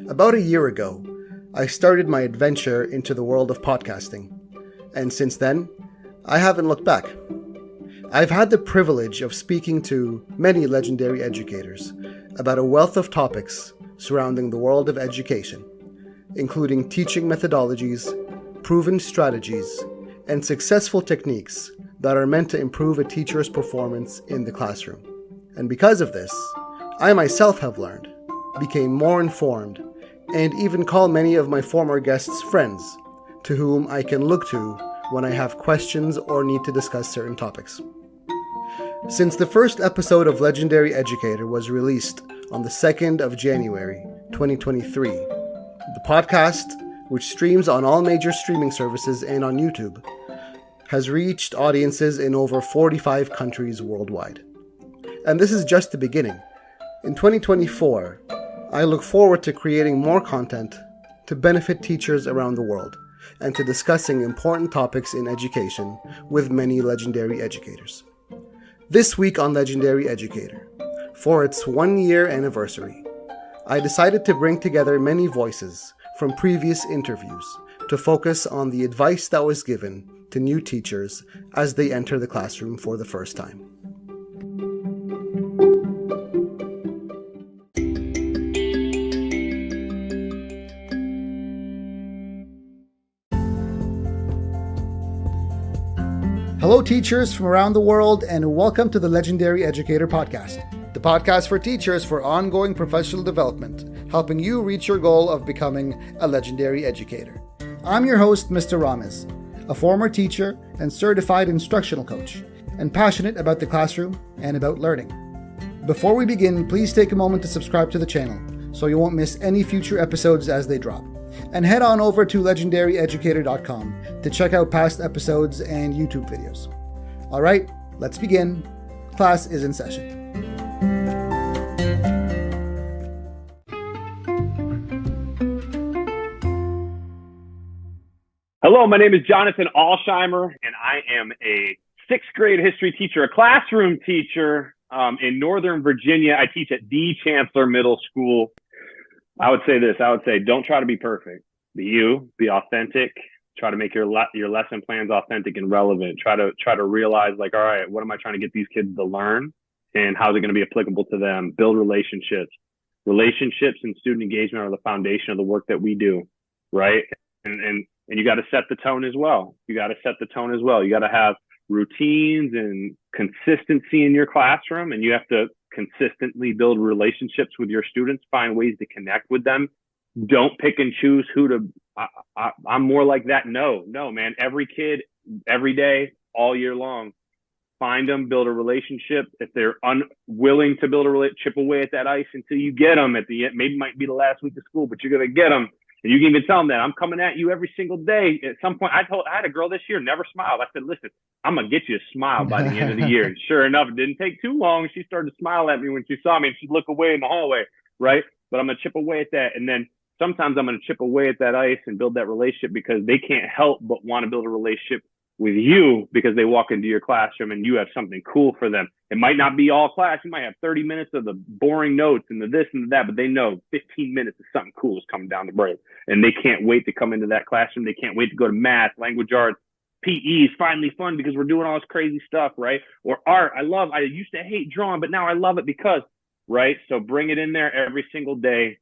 About a year ago, I started my adventure into the world of podcasting, and since then, I haven't looked back. I've had the privilege of speaking to many legendary educators about a wealth of topics surrounding the world of education, including teaching methodologies, proven strategies, and successful techniques that are meant to improve a teacher's performance in the classroom. And because of this, I myself have learned, became more informed, and even call many of my former guests friends to whom I can look to when I have questions or need to discuss certain topics. Since the first episode of Legendary Educator was released on the 2nd of January, 2023, the podcast, which streams on all major streaming services and on YouTube, has reached audiences in over 45 countries worldwide. And this is just the beginning. In 2024, I look forward to creating more content to benefit teachers around the world and to discussing important topics in education with many legendary educators. This week on Legendary Educator, for its 1-year anniversary, I decided to bring together many voices from previous interviews to focus on the advice that was given to new teachers as they enter the classroom for the first time. Hello, teachers from around the world, and welcome to the Legendary Educator podcast, the podcast for teachers for ongoing professional development, helping you reach your goal of becoming a legendary educator. I'm your host, Mr. Rames, a former teacher and certified instructional coach, and passionate about the classroom and about learning. Before we begin, please take a moment to subscribe to the channel so you won't miss any future episodes as they drop. And head on over to legendaryeducator.com to check out past episodes and YouTube videos. All right, let's begin. Class is in session. Hello, my name is Jonathan Alsheimer, and I am a 6th grade history teacher, a classroom teacher in Northern Virginia. I teach at the Chancellor Middle School. I would say this. Don't try to be perfect. Be you, be authentic. Try to make your lesson plans authentic and relevant. Try to realize, like, all right, what am I trying to get these kids to learn, and how's it going to be applicable to them? Build relationships. Relationships and student engagement are the foundation of the work that we do, right? And you got to set the tone as well. You got to have routines and consistency in your classroom, and you have to consistently build relationships with your students, find ways to connect with them. Don't pick and choose who to, I'm more like that. No, man. Every kid, every day, all year long, find them, build a relationship. If they're unwilling to build a relationship, chip away at that ice until you get them at the end. Maybe it might be the last week of school, but you're going to get them. And you can even tell them that I'm coming at you every single day. At some point, I had a girl this year, never smiled. I said, listen, I'm going to get you a smile by the end of the year. And sure enough, it didn't take too long. She started to smile at me when she saw me, and she'd look away in the hallway, right? But I'm going to chip away at that. And then sometimes I'm going to chip away at that ice and build that relationship because they can't help but want to build a relationship with you because they walk into your classroom and you have something cool for them. It might not be all class. You might have 30 minutes of the boring notes and the this and the that, but they know 15 minutes of something cool is coming down the break. And they can't wait to come into that classroom. They can't wait to go to math, language arts. PE is finally fun because we're doing all this crazy stuff, right? Or art. I used to hate drawing, but now I love it because, right? So bring it in there every single day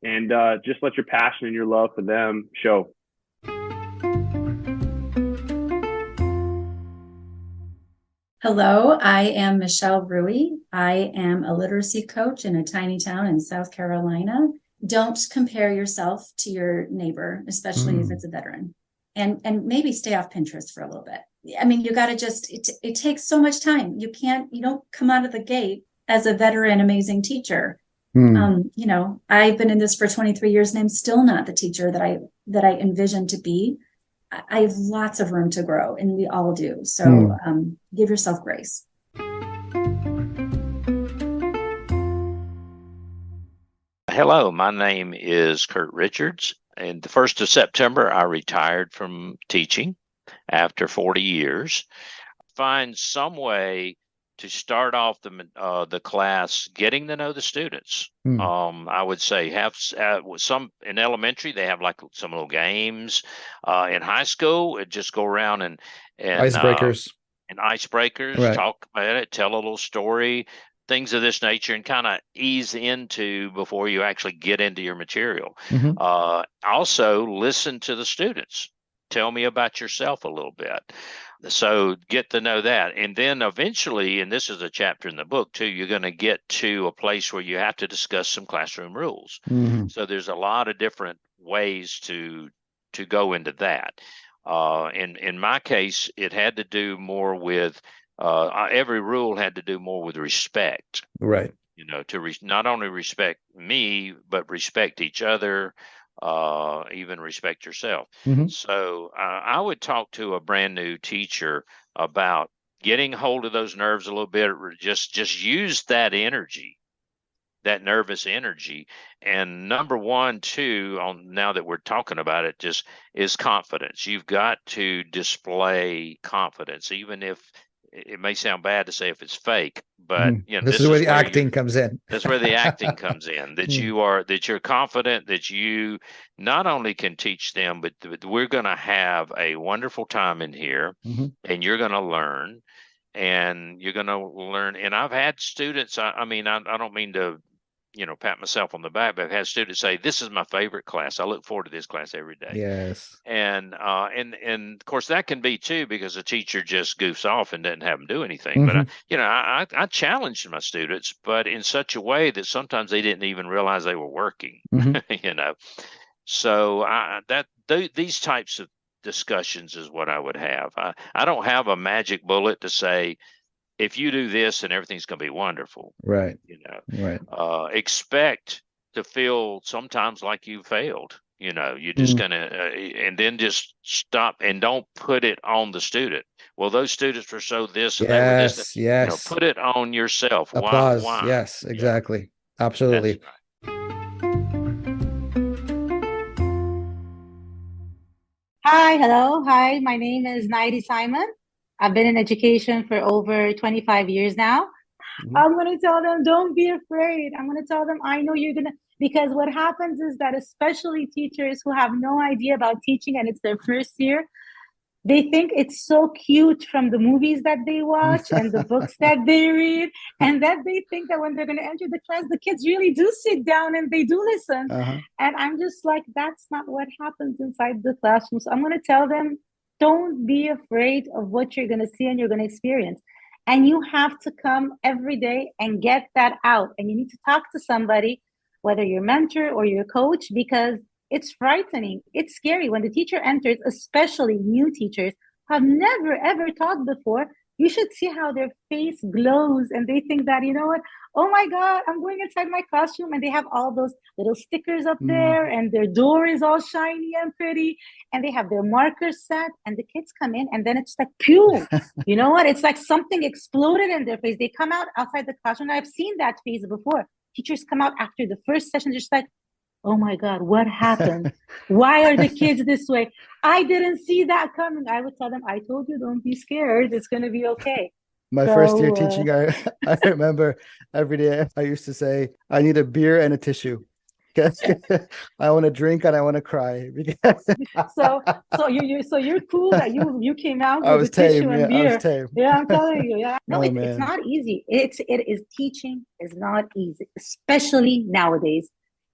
and just let your passion and your love for them show. Hello, I am Michelle Rui. I am a literacy coach in a tiny town in South Carolina. Don't compare yourself to your neighbor, especially if it's a veteran. And maybe stay off Pinterest for a little bit. I mean, you got to it takes so much time. You don't come out of the gate as a veteran, amazing teacher. I've been in this for 23 years and I'm still not the teacher that I envisioned to be. I have lots of room to grow, and we all do. So give yourself grace. Hello, my name is Kurt Richards, and the 1st of September, I retired from teaching after 40 years. Find some way to start off the class getting to know the students. I would say have some in elementary, they have like some little games. In high school, it just go around and icebreakers. Icebreakers, talk about it, tell a little story, things of this nature, and kind of ease into before you actually get into your material. Also, listen to the students. Tell me about yourself a little bit. So get to know that. And then eventually, and this is a chapter in the book too, you're going to get to a place where you have to discuss some classroom rules. So there's a lot of different ways to go into that. In my case, it had to do more with every rule had to do more with respect. Right. You know, to not only respect me, but respect each other, even respect yourself. So I would talk to a brand new teacher about getting hold of those nerves a little bit. Just use that energy, that nervous energy. And number one, too, now that we're talking about it, just is confidence. You've got to display confidence, even if it may sound bad to say if it's fake, but you know, this is where the acting comes in. That's where the acting comes in. That you're confident that you not only can teach them, but we're going to have a wonderful time in here, and you're going to learn, and you're going to learn. And I've had students. I mean, I don't mean to, you know, pat myself on the back, but I've had students say, "This is my favorite class. I look forward to this class every day." Yes. And of course that can be too, because a teacher just goofs off and doesn't have them do anything. But I challenged my students, but in such a way that sometimes they didn't even realize they were working. You know, so these types of discussions is what I would have. I don't have a magic bullet to say, if you do this and everything's going to be wonderful. Right. You know, right. Expect to feel sometimes like you failed. You know, you're just going to, and then just stop and don't put it on the student. Well, those students were so this and they were this. Yes. You know, put it on yourself. Applause. Why? Yes, exactly. Yeah. Absolutely. Hi, hello. Hi, my name is Naidi Simon. I've been in education for over 25 years now. I'm going to tell them, don't be afraid. I'm going to tell them, I know you're going to, because what happens is that especially teachers who have no idea about teaching and it's their first year, they think it's so cute from the movies that they watch and the books that they read. And that they think that when they're going to enter the class, the kids really do sit down and they do listen. And I'm just like, that's not what happens inside the classroom. So I'm going to tell them, don't be afraid of what you're going to see and you're going to experience. And you have to come every day and get that out. And you need to talk to somebody, whether your mentor or your coach, because it's frightening. It's scary when the teacher enters, especially new teachers who have never, ever taught before. You should see how their face glows and they think that, you know what, oh my God, I'm going inside my classroom, and they have all those little stickers up there and their door is all shiny and pretty and they have their markers set, and the kids come in and then it's like, pew, you know what? It's like something exploded in their face. They come out outside the classroom. I've seen that face before. Teachers come out after the first session, just like, oh my God, what happened? Why are the kids this way? I didn't see that coming. I would tell them, I told you, don't be scared. It's going to be okay. My first year teaching, I remember every day I used to say, I need a beer and a tissue. I want to drink and I want to cry. so you're cool that you came out with I was a tissue tame, and beer. I was tame. Yeah, I'm telling you. Yeah. No, Oh, it's not easy. It is teaching is not easy, especially nowadays.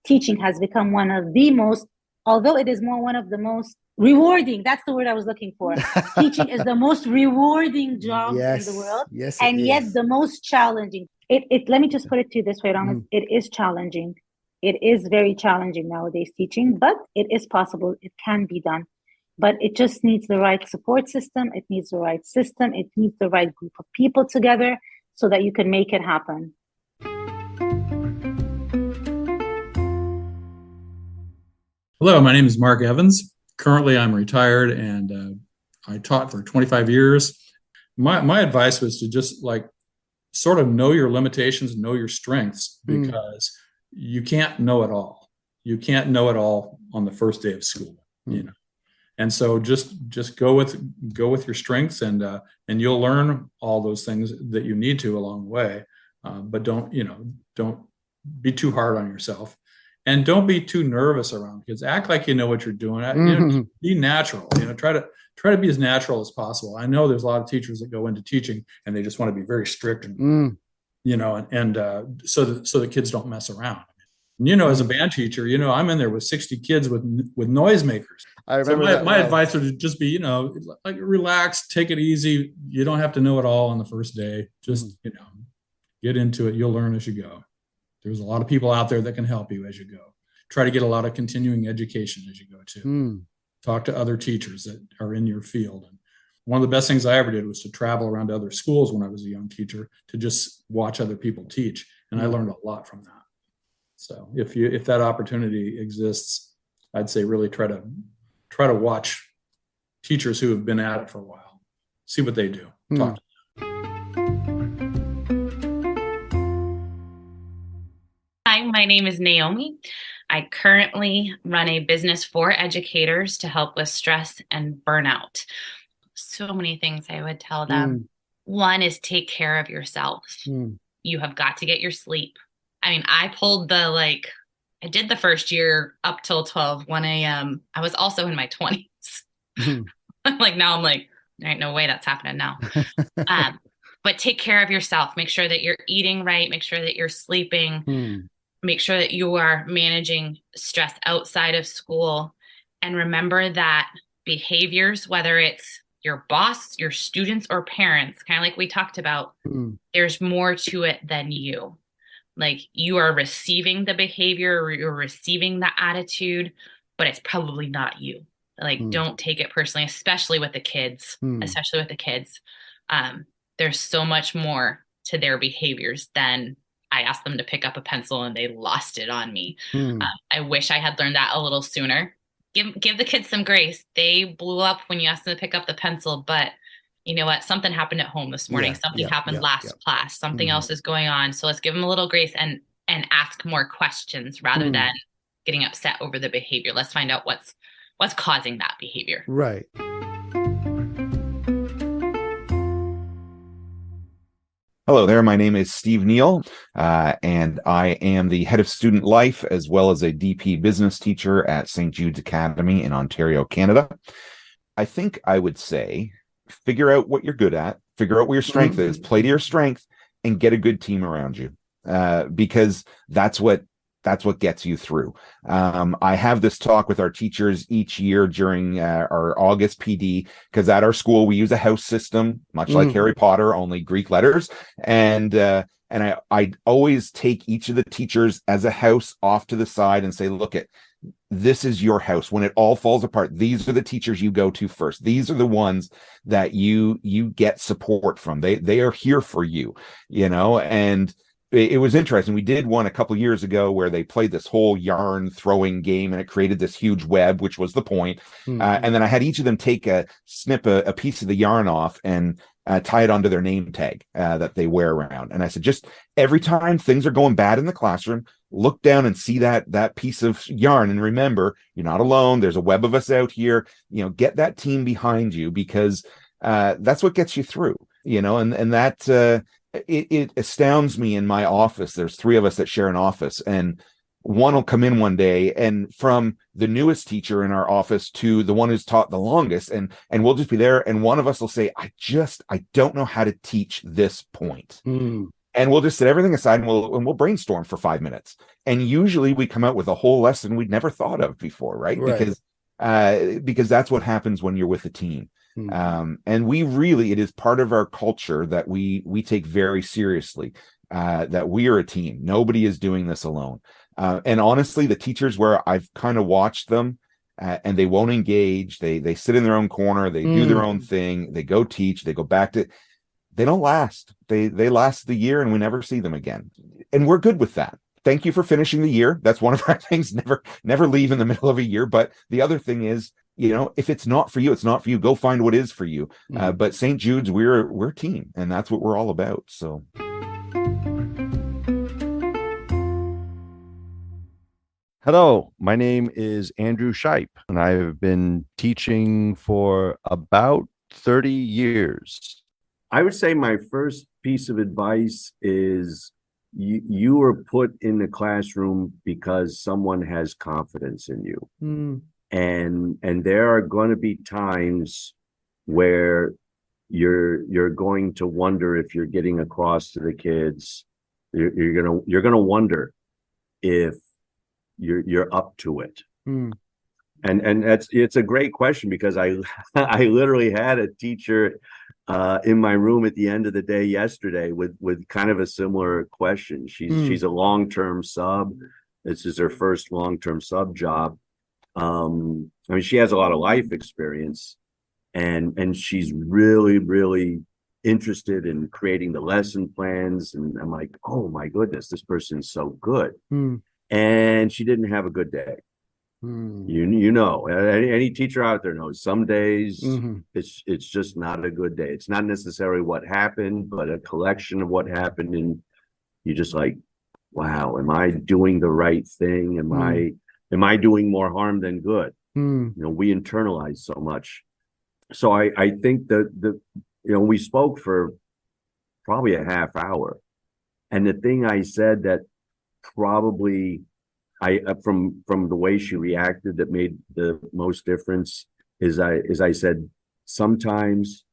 Teaching has become one of the most, although it is one of the most rewarding. That's the word I was looking for. Teaching is the most rewarding job in the world, and yet the most challenging. Let me just put it to you this way, Thomas. It is challenging. It is very challenging nowadays teaching, but it is possible. It can be done, but it just needs the right support system. It needs the right system. It needs the right group of people together so that you can make it happen. Hello, my name is Mark Evans. Currently, I'm retired and I taught for 25 years. My advice was to just sort of know your limitations, know your strengths, because you can't know it all. You can't know it all on the first day of school, you know. And so just go with your strengths, and you'll learn all those things that you need to along the way. But don't be too hard on yourself, and don't be too nervous around kids. Act like you know what you're doing. Be natural. Try to be as natural as possible. I know there's a lot of teachers that go into teaching and they just want to be very strict, and so the kids don't mess around. And, as a band teacher, I'm in there with 60 kids with noisemakers. I remember my advice would just be, like, relax, take it easy. You don't have to know it all on the first day. Just, get into it. You'll learn as you go. There's a lot of people out there that can help you as you go. Try to get a lot of continuing education as you go too. Talk to other teachers that are in your field. And one of the best things I ever did was to travel around to other schools when I was a young teacher, to just watch other people teach. And I learned a lot from that. So if that opportunity exists, I'd say really try to watch teachers who have been at it for a while. See what they do. Talk to them. Hi, my name is Naomi. I currently run a business for educators to help with stress and burnout. So many things I would tell them. One is take care of yourself. You have got to get your sleep. I mean, I did the first year up till 1 a.m. I was also in my 20s. Now I'm like, there ain't no way that's happening now. But take care of yourself. Make sure that you're eating right. Make sure that you're sleeping. Make sure that you are managing stress outside of school. And remember that behaviors, whether it's your boss, your students, or parents, kind of like we talked about, there's more to it than you. Like, you are receiving the behavior, or you're receiving the attitude, but it's probably not you. Don't take it personally, especially with the kids, there's so much more to their behaviors than I asked them to pick up a pencil and they lost it on me. I wish I had learned that a little sooner. Give the kids some grace. They blew up when you asked them to pick up the pencil, but you know what? Something happened at home this morning. Something happened last class. Something else is going on. So let's give them a little grace and ask more questions rather than getting upset over the behavior. Let's find out what's causing that behavior. Right. Hello there. My name is Steve Neal, and I am the head of student life as well as a DP business teacher at St. Jude's Academy in Ontario, Canada. I think I would say, figure out what you're good at, figure out where your strength is, play to your strength, and get a good team around you, because that's what gets you through. I have this talk with our teachers each year during our August PD, because at our school we use a house system, much like Harry Potter, only Greek letters. And I always take each of the teachers as a house off to the side and say, look, this is your house. When it all falls apart, these are the teachers you go to first. These are the ones that you get support from. They are here for you, and it was interesting. We did one a couple years ago where they played this whole yarn throwing game, and it created this huge web, which was the point. And then I had each of them snip a piece of the yarn off and tie it onto their name tag that they wear around. And I said, just every time things are going bad in the classroom, look down and see that piece of yarn, and remember, you're not alone. There's a web of us out here. Get that team behind you, because that's what gets you through. And that. It astounds me in my office. There's 3 of us that share an office, and one will come in one day, and from the newest teacher in our office to the one who's taught the longest, and we'll just be there, and one of us will say, I don't know how to teach this point. And we'll just set everything aside, and we'll brainstorm for 5 minutes. And usually we come out with a whole lesson we'd never thought of before, right? Because that's what happens when you're with a team. And it is part of our culture that we take very seriously, that we are a team. Nobody is doing this alone. And honestly, the teachers where I've kind of watched them and they won't engage, they sit in their own corner, they do their own thing, they go teach, they go back to, they don't last. They last the year and we never see them again. And we're good with that. Thank you for finishing the year. That's one of our things. Never leave in the middle of a year. But the other thing is, if it's not for you, it's not for you. Go find what is for you. But St. Jude's, we're a team, and that's what we're all about. So. Hello, my name is Andrew Shipe, and I've been teaching for about 30 years. I would say my first piece of advice is you were put in the classroom because someone has confidence in you. And there are going to be times where you're going to wonder if you're getting across to the kids. You're gonna wonder if you're up to it. And it's a great question, because I literally had a teacher in my room at the end of the day yesterday with kind of a similar question. She's a long-term sub. This is her first long-term sub job. I mean, she has a lot of life experience, and she's really interested in creating the lesson plans. And I'm like, oh my goodness, this person's so good. And she didn't have a good day. You know, any teacher out there knows some days it's just not a good day. It's not necessarily what happened, but a collection of what happened, and you just like, wow, am I doing the right thing? Am I doing more harm than good? You know, we internalize so much. So I think that we spoke for probably a half hour, and the thing I said that probably from the way she reacted that made the most difference is I said, sometimes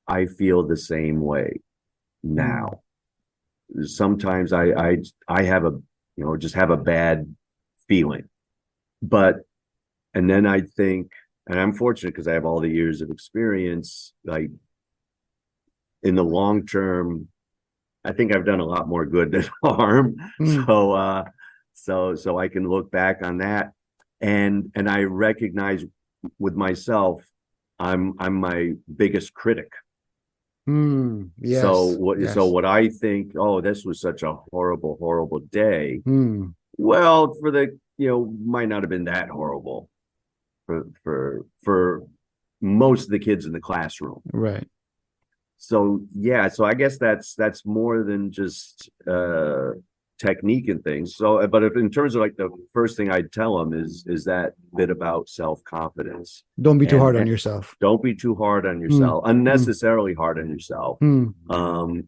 I feel the same way now. Sometimes I have just have a bad feeling, and then I think, and I'm fortunate because I have all the years of experience, like in the long term, I think I've done a lot more good than harm. So I can look back on that, and I recognize with myself, I'm my biggest critic. Yes. So what I think, oh, this was such a horrible day. Well, for the might not have been that horrible for most of the kids in the classroom. Right. So yeah, so I guess that's more than just technique and things. So, but if in terms of like the first thing I'd tell them is that bit about self-confidence. Don't be too hard on yourself. Don't be too hard on yourself, unnecessarily hard on yourself.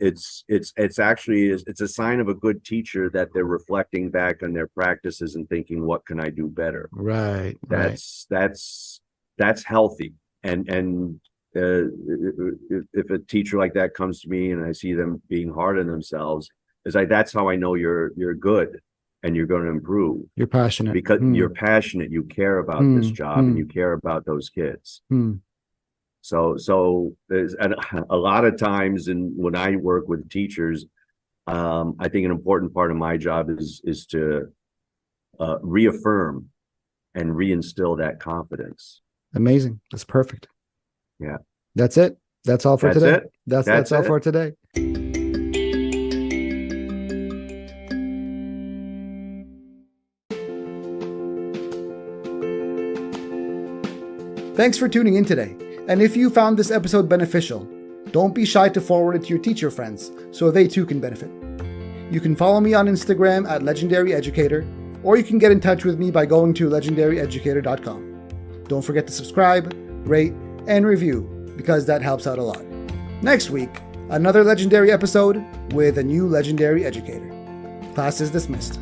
It's actually it's a sign of a good teacher that they're reflecting back on their practices and thinking, what can I do better? Right. That's healthy. And if a teacher like that comes to me and I see them being hard on themselves, it's like, that's how I know you're good and you're going to improve. You're passionate. Because you're passionate, you care about this job and you care about those kids. So there's a lot of times, when I work with teachers, I think an important part of my job is to reaffirm and reinstill that confidence. Amazing. That's perfect. Yeah. That's it. That's all for today. That's all for today. Thanks for tuning in today. And if you found this episode beneficial, don't be shy to forward it to your teacher friends so they too can benefit. You can follow me on Instagram at Legendary Educator, or you can get in touch with me by going to legendaryeducator.com. Don't forget to subscribe, rate, and review, because that helps out a lot. Next week, another legendary episode with a new legendary educator. Class is dismissed.